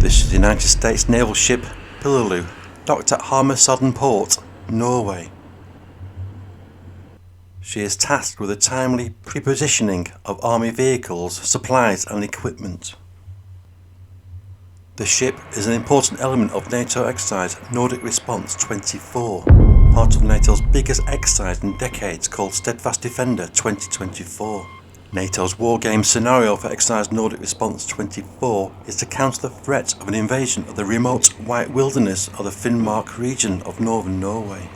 This is the United States naval ship Pillaroo, docked at Harmasodden Port, Norway. She is tasked with the timely pre-positioning of army vehicles, supplies and equipment. The ship is an important element of NATO exercise Nordic Response 24, part of NATO's biggest exercise in decades called Steadfast Defender 2024. NATO's wargame scenario for exercise Nordic Response 24 is to counter the threat of an invasion of the remote white wilderness of the Finnmark region of northern Norway.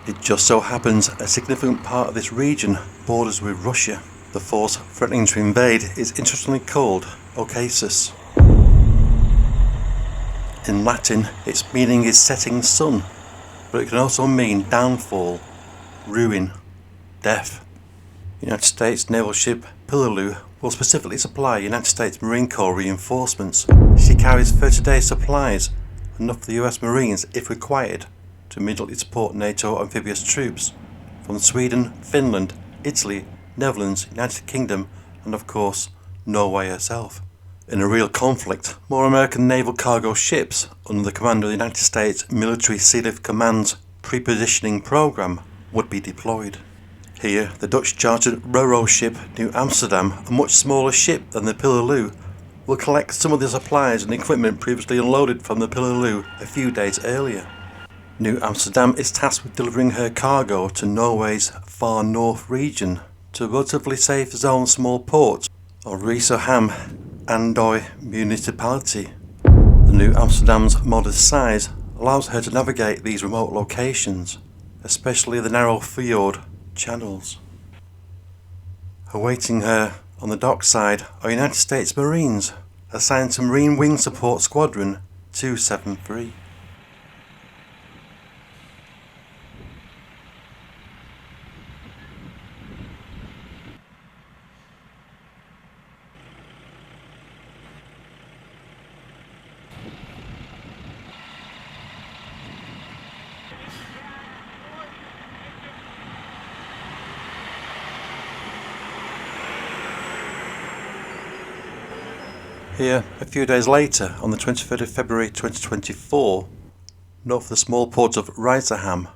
It just so happens a significant part of this region borders with Russia. The force threatening to invade is interestingly called Occasus. In Latin, its meaning is setting sun, but it can also mean downfall, ruin, death. United States naval ship Pillaroo will specifically supply United States Marine Corps reinforcements. She carries 30-day supplies, enough for the US Marines, if required, to immediately support NATO amphibious troops from Sweden, Finland, Italy, Netherlands, United Kingdom and of course Norway herself. In a real conflict, more American naval cargo ships under the command of the United States Military Sealift Command's pre-positioning program would be deployed. Here, the Dutch-chartered ro-ro ship New Amsterdam, a much smaller ship than the Pillaroo, will collect some of the supplies and equipment previously unloaded from the Pillaroo a few days earlier. New Amsterdam is tasked with delivering her cargo to Norway's far north region, to a relatively safe zone small port of Risøyhamn, Andøy municipality. The New Amsterdam's modest size allows her to navigate these remote locations, especially the narrow fjord channels. Awaiting her on the dockside are United States Marines assigned to Marine Wing Support Squadron 273. Here, a few days later, on the 23rd of February 2024, north of the small port of Risøyhamn,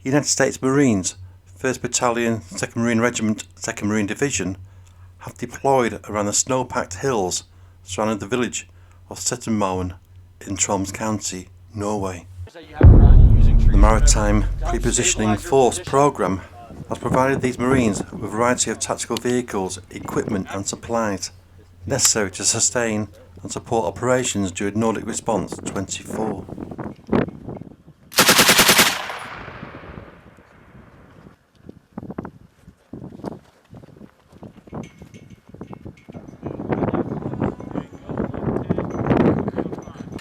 United States Marines, 1st Battalion, 2nd Marine Regiment, 2nd Marine Division, have deployed around the snow-packed hills surrounding the village of Settenmoen in Troms County, Norway. The Maritime Pre-Positioning Force Programme has provided these Marines with a variety of tactical vehicles, equipment and supplies necessary to sustain and support operations during Nordic Response 24.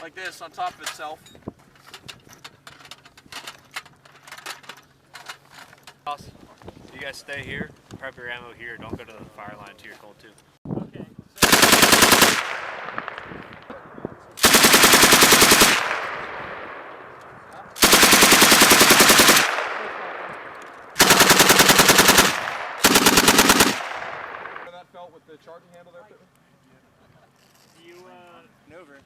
Like this on top of itself. You guys stay here, prep your ammo here, don't go to the fire line until you're cold too. Okay. That felt with the charging handle there? You, maneuver.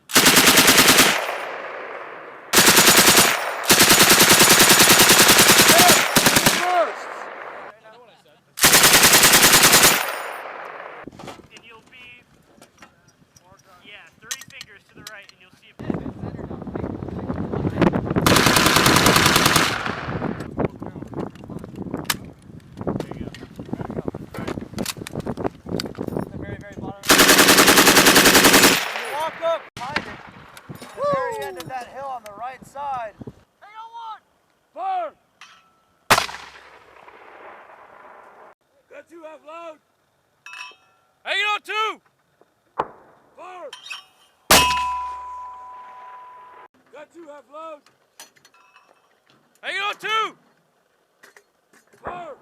And you'll be, yeah, 3 fingers to the right and you'll see it. Very, very bottom. You walk up behind it, the very end of that hill on the right side. Hang on one! Fire! Got 2 half load! Hanging on 2! Fire! Got 2 half load! Hanging on 2! Fire!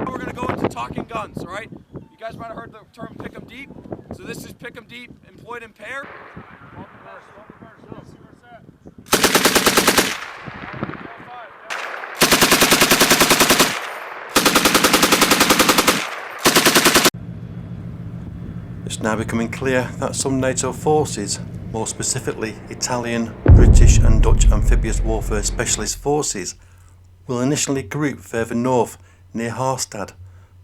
We're gonna go into talking guns, alright? You guys might have heard the term pick 'em deep. So this is pick 'em deep employed in pair. It's now becoming clear that some NATO forces, more specifically Italian, British and Dutch amphibious warfare specialist forces, will initially group further north near Harstad,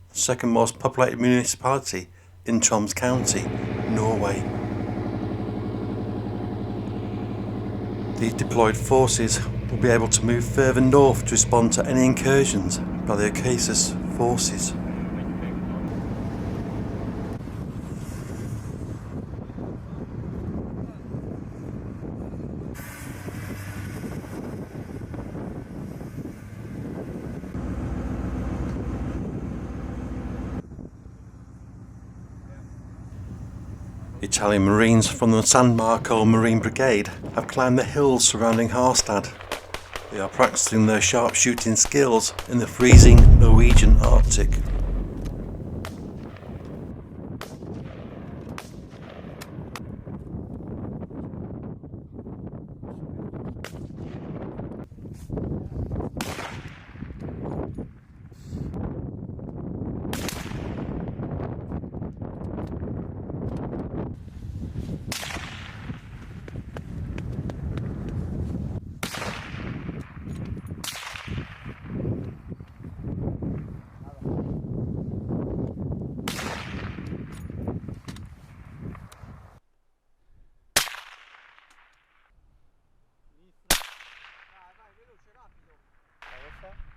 the second most populated municipality in Troms County, Norway. These deployed forces will be able to move further north to respond to any incursions by the Caucasus forces. Italian Marines from the San Marco Marine Brigade have climbed the hills surrounding Harstad. They are practicing their sharpshooting skills in the freezing Norwegian Arctic.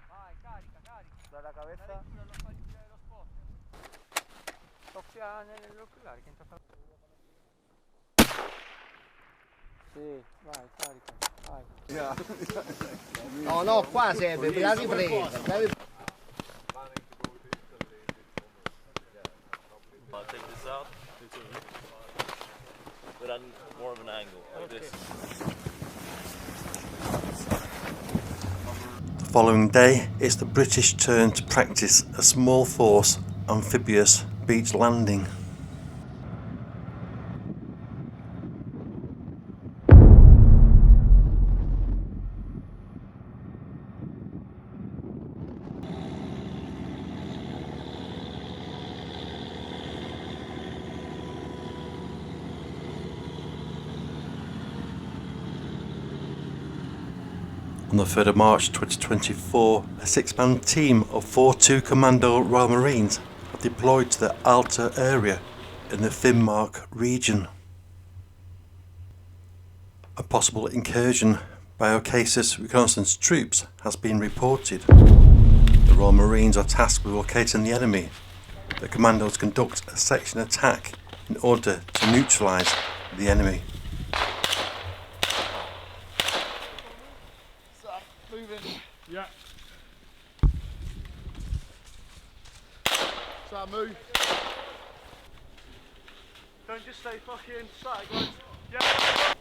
Vai, carica, carica. Dalla cabeza. Soffia nell'oculare che entra. Sì, vai, carica. Vai. No, no, qua serve per la ripresa. I'll take this out, but on more of an angle, like this. The following day, it's the British turn to practice a small force amphibious beach landing. On the 3rd of March 2024, a 6-man team of 4-2 Commando Royal Marines have deployed to the Alta area in the Finnmark region. A possible incursion by Caucasus reconnaissance troops has been reported. The Royal Marines are tasked with locating the enemy. The commandos conduct a section attack in order to neutralise the enemy. Yeah. So move. Don't just stay fucking static, guys. Yeah.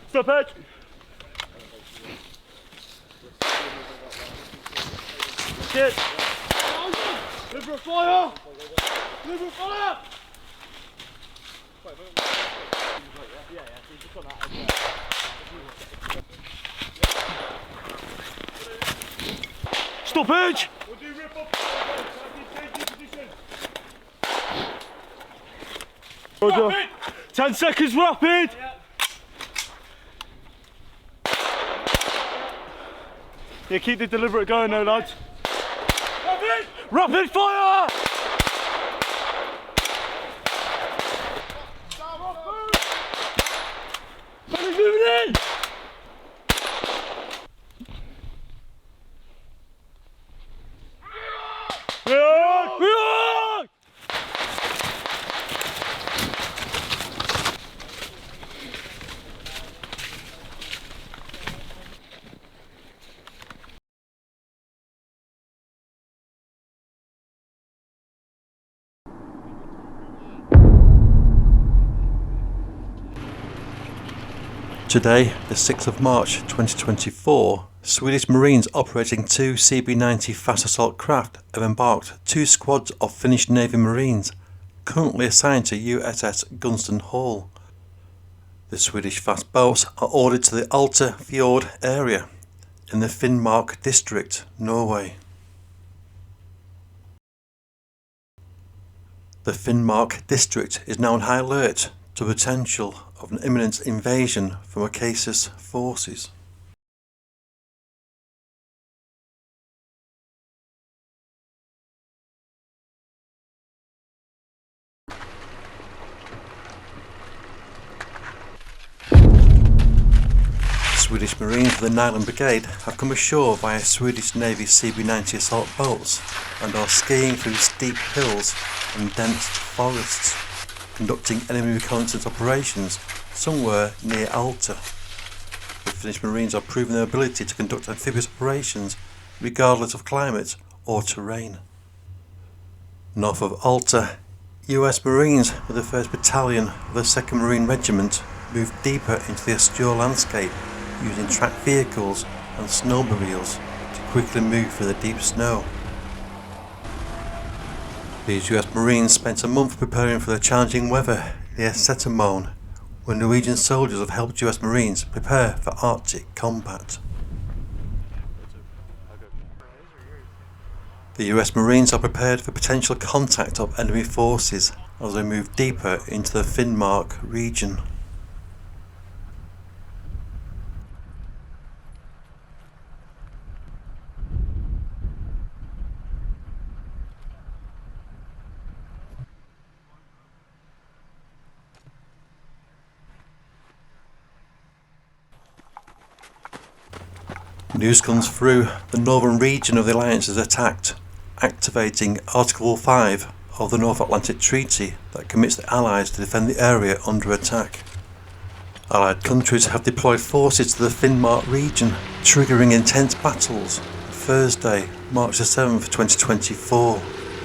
Stop it! Shit! Liberal fire! Liberal fire! Stop edge! We'll do rip up. Roger. 10 seconds rapid! Yeah, keep the deliberate going though, lads. Rapid! Rapid fire! Somebody's moving in! Today, the 6th of March 2024, Swedish Marines operating 2 CB-90 fast assault craft have embarked 2 squads of Finnish Navy Marines, currently assigned to USS Gunston Hall. The Swedish fast boats are ordered to the Alta Fjord area in the Finnmark district, Norway. The Finnmark district is now on high alert to the potential of an imminent invasion from Caucasus forces. Swedish Marines of the Nyland Brigade have come ashore via Swedish Navy CB-90 assault boats and are skiing through steep hills and dense forests, conducting enemy reconnaissance operations somewhere near Alta. The Finnish Marines are proving their ability to conduct amphibious operations regardless of climate or terrain. North of Alta, US Marines with the 1st Battalion of the 2nd Marine Regiment moved deeper into the austere landscape using tracked vehicles and snowmobiles to quickly move through the deep snow. These US Marines spent a month preparing for the challenging weather near Setermoen, where Norwegian soldiers have helped US Marines prepare for Arctic combat. The US Marines are prepared for potential contact of enemy forces as they move deeper into the Finnmark region. News comes through the northern region of the Alliance is attacked, activating Article 5 of the North Atlantic Treaty that commits the Allies to defend the area under attack. Allied countries have deployed forces to the Finnmark region, triggering intense battles Thursday, March the 7th, 2024.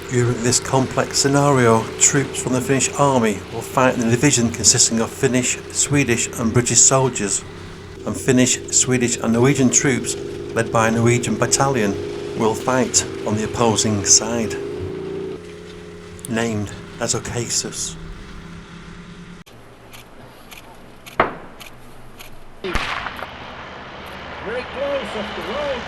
During this complex scenario, troops from the Finnish army will fight in a division consisting of Finnish, Swedish and British soldiers, and Finnish, Swedish and Norwegian troops, led by a Norwegian battalion, will fight on the opposing side. Named as Caucasus. Very close off the road.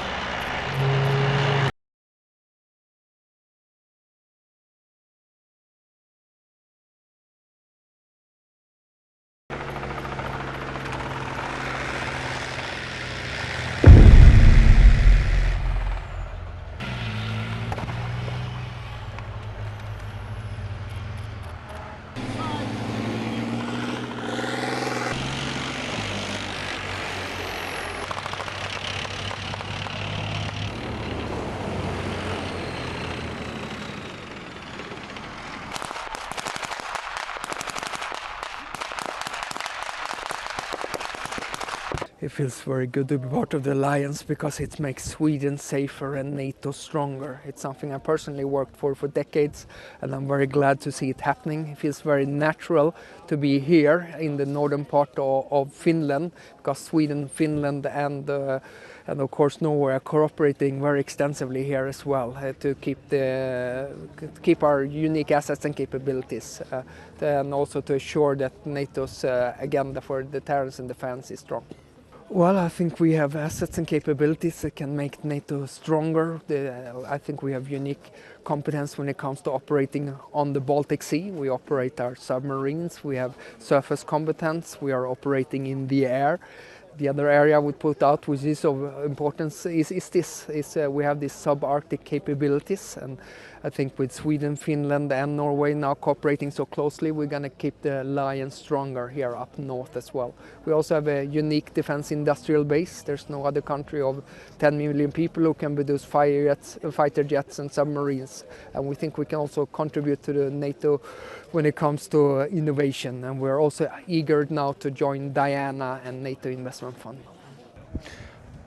It feels very good to be part of the alliance because it makes Sweden safer and NATO stronger. It's something I personally worked for decades, and I'm very glad to see it happening. It feels very natural to be here in the northern part of Finland, because Sweden, Finland and of course Norway are cooperating very extensively here as well to keep our unique assets and capabilities, and also to assure that NATO's agenda for deterrence and defense is strong. Well, I think we have assets and capabilities that can make NATO stronger. I think we have unique competence when it comes to operating on the Baltic Sea. We operate our submarines, we have surface competence, we are operating in the air. The other area I would put out, which is of importance, is we have these subarctic capabilities, and I think with Sweden, Finland and Norway now cooperating so closely, we're going to keep the alliance stronger here up north as well. We also have a unique defense industrial base. There's no other country of 10 million people who can produce fighter jets and submarines, and we think we can also contribute to the NATO when it comes to innovation, and we're also eager now to join Diana and NATO Investment Fund.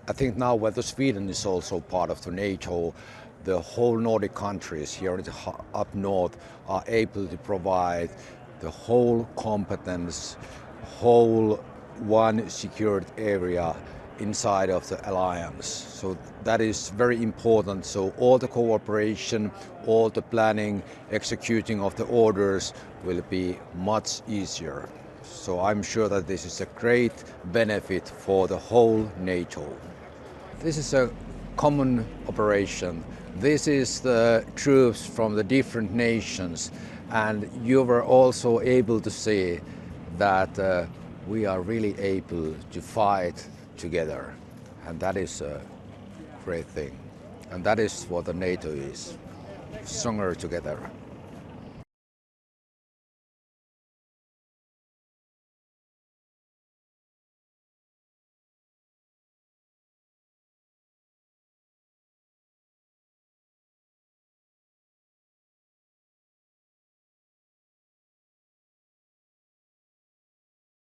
I think now whether Sweden is also part of the NATO, the whole Nordic countries here up north are able to provide the whole competence, whole one secured area inside of the alliance. So that is very important. So all the cooperation, all the planning, executing of the orders will be much easier. So I'm sure that this is a great benefit for the whole NATO. This is a common operation. This is the troops from the different nations, and you were also able to see that we are really able to fight together, and that is a great thing. And that is what the NATO is, stronger together.